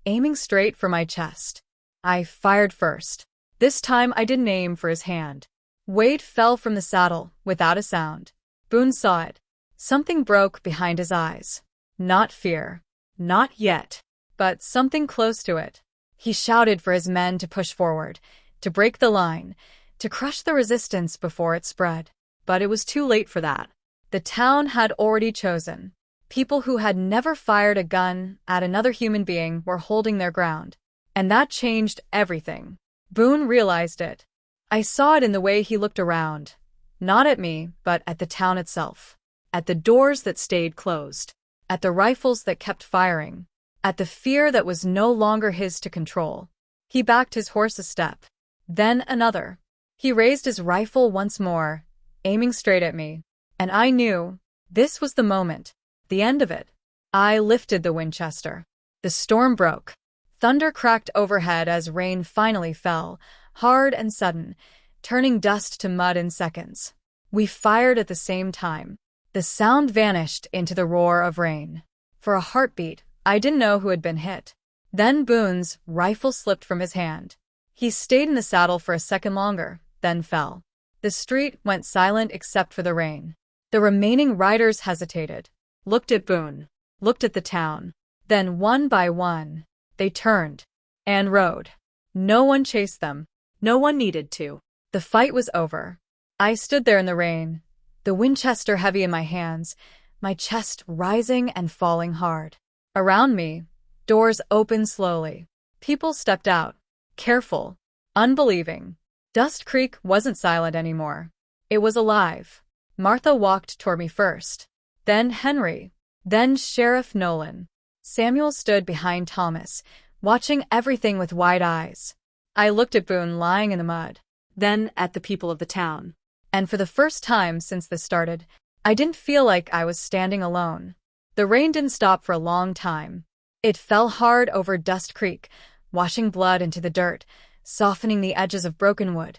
aiming straight for my chest. I fired first. This time I didn't aim for his hand. Wade fell from the saddle without a sound. Boone saw it. Something broke behind his eyes. Not fear. Not yet. But something close to it. He shouted for his men to push forward, to break the line, to crush the resistance before it spread. But it was too late for that. The town had already chosen. People who had never fired a gun at another human being were holding their ground. And that changed everything. Boone realized it. I saw it in the way he looked around. Not at me, but at the town itself. At the doors that stayed closed. At the rifles that kept firing. At the fear that was no longer his to control. He backed his horse a step. Then another. He raised his rifle once more, aiming straight at me. And I knew this was the moment. The end of it. I lifted the Winchester. The storm broke. Thunder cracked overhead as rain finally fell, hard and sudden, turning dust to mud in seconds. We fired at the same time. The sound vanished into the roar of rain. For a heartbeat, I didn't know who had been hit. Then Boone's rifle slipped from his hand. He stayed in the saddle for a second longer, then fell. The street went silent except for the rain. The remaining riders hesitated, looked at Boone, looked at the town. Then one by one, they turned and rode. No one chased them. No one needed to. The fight was over. I stood there in the rain, the Winchester heavy in my hands, my chest rising and falling hard. Around me, doors opened slowly. People stepped out, careful, unbelieving. Dust Creek wasn't silent anymore. It was alive. Martha walked toward me first. Then Henry. Then Sheriff Nolan. Samuel stood behind Thomas, watching everything with wide eyes. I looked at Boone lying in the mud. Then at the people of the town. And for the first time since this started, I didn't feel like I was standing alone. The rain didn't stop for a long time. It fell hard over Dust Creek, washing blood into the dirt, softening the edges of broken wood,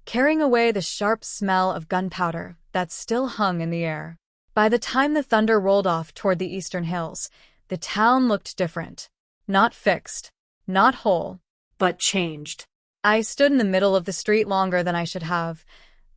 carrying away the sharp smell of gunpowder that still hung in the air. By the time the thunder rolled off toward the eastern hills, the town looked different. Not fixed, not whole, but changed. I stood in the middle of the street longer than I should have,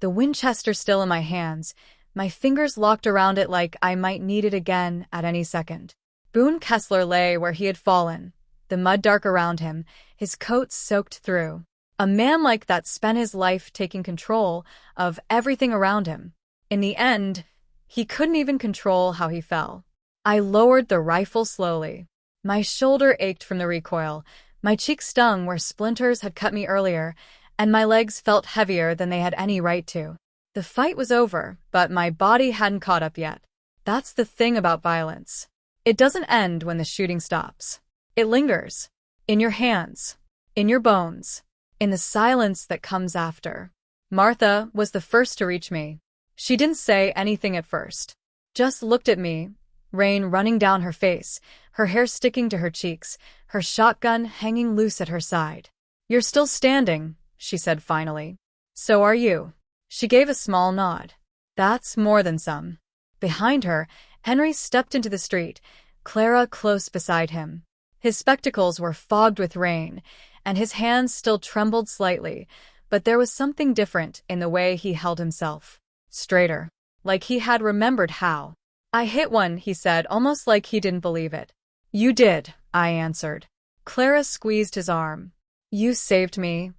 the Winchester still in my hands, my fingers locked around it like I might need it again at any second. Boone Kessler lay where he had fallen, the mud dark around him, his coat soaked through. A man like that spent his life taking control of everything around him. In the end, he couldn't even control how he fell. I lowered the rifle slowly. My shoulder ached from the recoil, my cheek stung where splinters had cut me earlier, and my legs felt heavier than they had any right to. The fight was over, but my body hadn't caught up yet. That's the thing about violence. It doesn't end when the shooting stops. It lingers. In your hands. In your bones. in the silence that comes after. Martha was the first to reach me. She didn't say anything at first. Just looked at me, rain running down her face, her hair sticking to her cheeks, her shotgun hanging loose at her side. "You're still standing," she said finally. "So are you." She gave a small nod. "That's more than some." Behind her, Henry stepped into the street, Clara close beside him. His spectacles were fogged with rain, and his hands still trembled slightly, but there was something different in the way he held himself. Straighter, like he had remembered how. "I hit one," he said, almost like he didn't believe it. "You did," I answered. Clara squeezed his arm. "You saved me."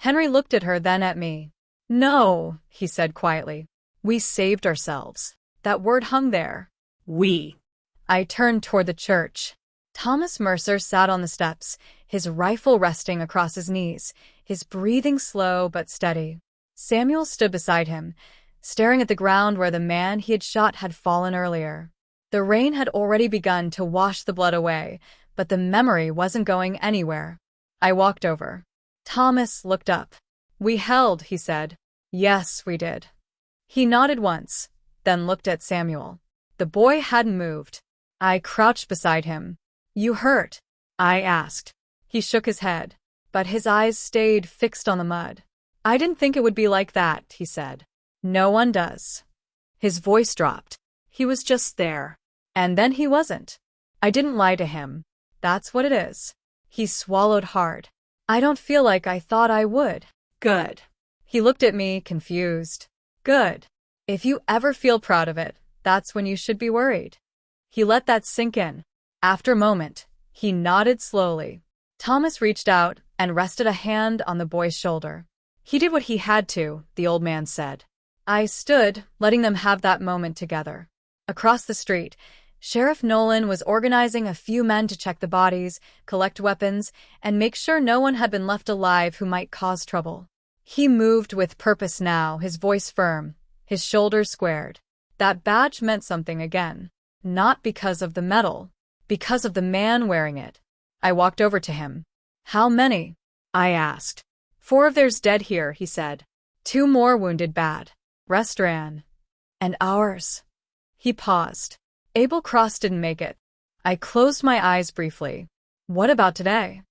Henry looked at her, then at me. "No," he said quietly. "We saved ourselves." That word hung there. We. I turned toward the church. Thomas Mercer sat on the steps, his rifle resting across his knees, his breathing slow but steady. Samuel stood beside him, staring at the ground where the man he had shot had fallen earlier. The rain had already begun to wash the blood away, but the memory wasn't going anywhere. I walked over. Thomas looked up. "We held," he said. "Yes, we did." He nodded once, then looked at Samuel. The boy hadn't moved. I crouched beside him. "You hurt?" I asked. He shook his head, but his eyes stayed fixed on the mud. "I didn't think it would be like that," he said. "No one does." His voice dropped. He was just there. And then he wasn't. I didn't lie to him. That's what it is. He swallowed hard. "I don't feel like I thought I would." Good. He looked at me, confused. "Good. If you ever feel proud of it, that's when you should be worried." He let that sink in. After a moment, he nodded slowly. Thomas reached out and rested a hand on the boy's shoulder. "He did what he had to," the old man said. I stood, letting them have that moment together. Across the street, Sheriff Nolan was organizing a few men to check the bodies, collect weapons, and make sure no one had been left alive who might cause trouble. He moved with purpose now, his voice firm, his shoulders squared. That badge meant something again. Not because of the medal, because of the man wearing it. I walked over to him. "How many?" I asked. "4 of theirs dead here," he said. 2 more wounded bad. Rest ran. "And ours?" He paused. "Abel Cross didn't make it." I closed my eyes briefly. "What about today?"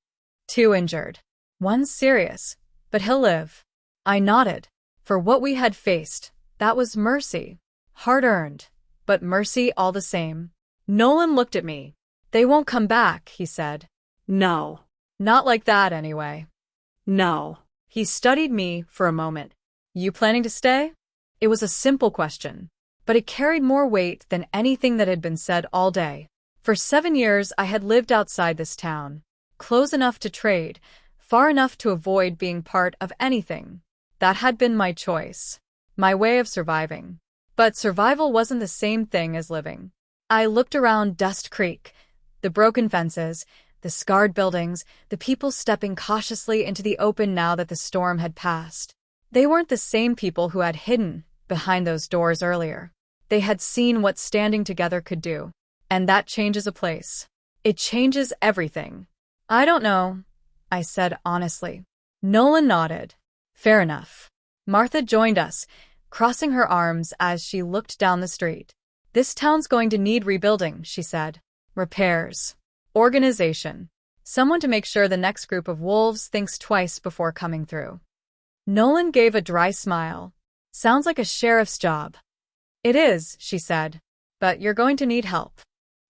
2 injured. 1 serious, but he'll live." I nodded. For what we had faced, that was mercy. Hard-earned, but mercy all the same. Nolan looked at me. "They won't come back," he said. No. "Not like that, anyway." No. He studied me for a moment. "You planning to stay?" It was a simple question, but it carried more weight than anything that had been said all day. For 7 years, I had lived outside this town, close enough to trade, far enough to avoid being part of anything. That had been my choice, my way of surviving. But survival wasn't the same thing as living. I looked around Dust Creek, the broken fences, the scarred buildings, the people stepping cautiously into the open now that the storm had passed. They weren't the same people who had hidden behind those doors earlier. They had seen what standing together could do. And that changes a place. It changes everything. "I don't know," I said honestly. Nolan nodded. "Fair enough." Martha joined us, crossing her arms as she looked down the street. "This town's going to need rebuilding," she said. "Repairs. Organization. Someone to make sure the next group of wolves thinks twice before coming through." Nolan gave a dry smile. "Sounds like a sheriff's job." "It is," she said. "But you're going to need help."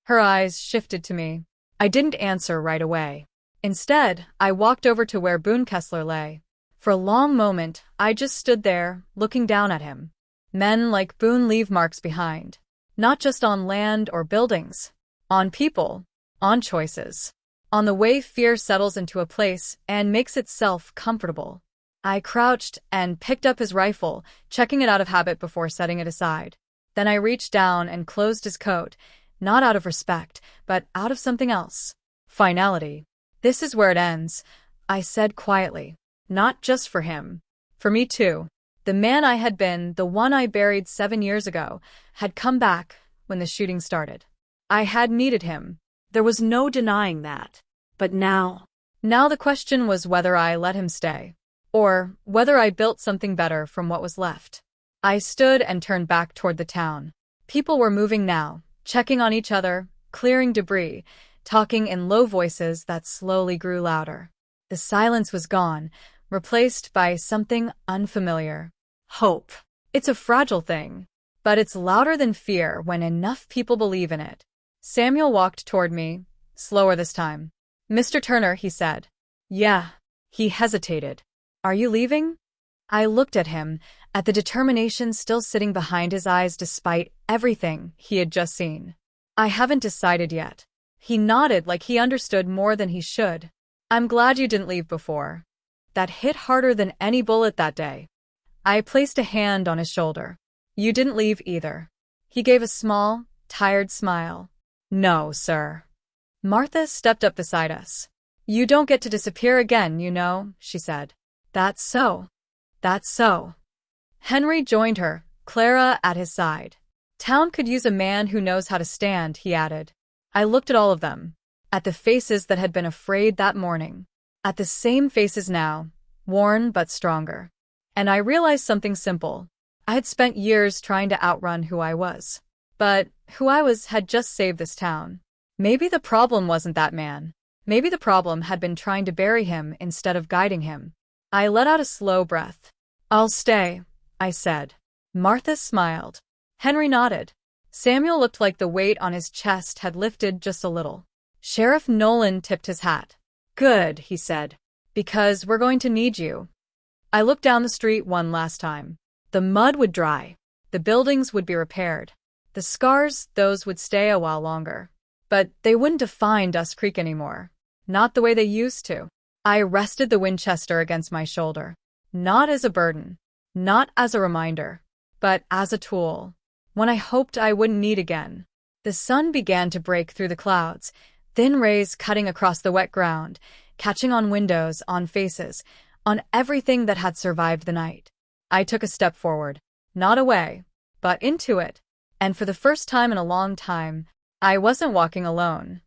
Her eyes shifted to me. I didn't answer right away. Instead, I walked over to where Boone Kessler lay. For a long moment, I just stood there, looking down at him. Men like Boone leave marks behind. Not just on land or buildings. On people. On choices. On the way fear settles into a place and makes itself comfortable. I crouched and picked up his rifle, checking it out of habit before setting it aside. Then I reached down and closed his coat, not out of respect, but out of something else. Finality. "This is where it ends," I said quietly. Not just for him. For me too. The man I had been, the one I buried 7 years ago, had come back when the shooting started. I had needed him. There was no denying that. But now the question was whether I let him stay. or whether I built something better from what was left. I stood and turned back toward the town. People were moving now, checking on each other, clearing debris, talking in low voices that slowly grew louder. The silence was gone, replaced by something unfamiliar. Hope. It's a fragile thing, but it's louder than fear when enough people believe in it. Samuel walked toward me, slower this time. "Mr. Turner," he said. "Yeah." He hesitated. "Are you leaving?" I looked at him, at the determination still sitting behind his eyes despite everything he had just seen. "I haven't decided yet." He nodded like he understood more than he should. "I'm glad you didn't leave before." That hit harder than any bullet that day. I placed a hand on his shoulder. "You didn't leave either." He gave a small, tired smile. "No, sir." Martha stepped up beside us. "You don't get to disappear again, you know," she said. "That's so. That's so." Henry joined her, Clara at his side. "Town could use a man who knows how to stand," he added. I looked at all of them, at the faces that had been afraid that morning, at the same faces now, worn but stronger. And I realized something simple. I had spent years trying to outrun who I was. But who I was had just saved this town. Maybe the problem wasn't that man. Maybe the problem had been trying to bury him instead of guiding him. I let out a slow breath. "I'll stay," I said. Martha smiled. Henry nodded. Samuel looked like the weight on his chest had lifted just a little. Sheriff Nolan tipped his hat. "Good," he said. "Because we're going to need you." I looked down the street one last time. The mud would dry. The buildings would be repaired. The scars, those would stay a while longer. But they wouldn't define Dust Creek anymore. Not the way they used to. I rested the Winchester against my shoulder. Not as a burden. Not as a reminder. But as a tool. One I hoped I wouldn't need again. The sun began to break through the clouds, thin rays cutting across the wet ground, catching on windows, on faces, on everything that had survived the night. I took a step forward. Not away, but into it. And for the first time in a long time, I wasn't walking alone.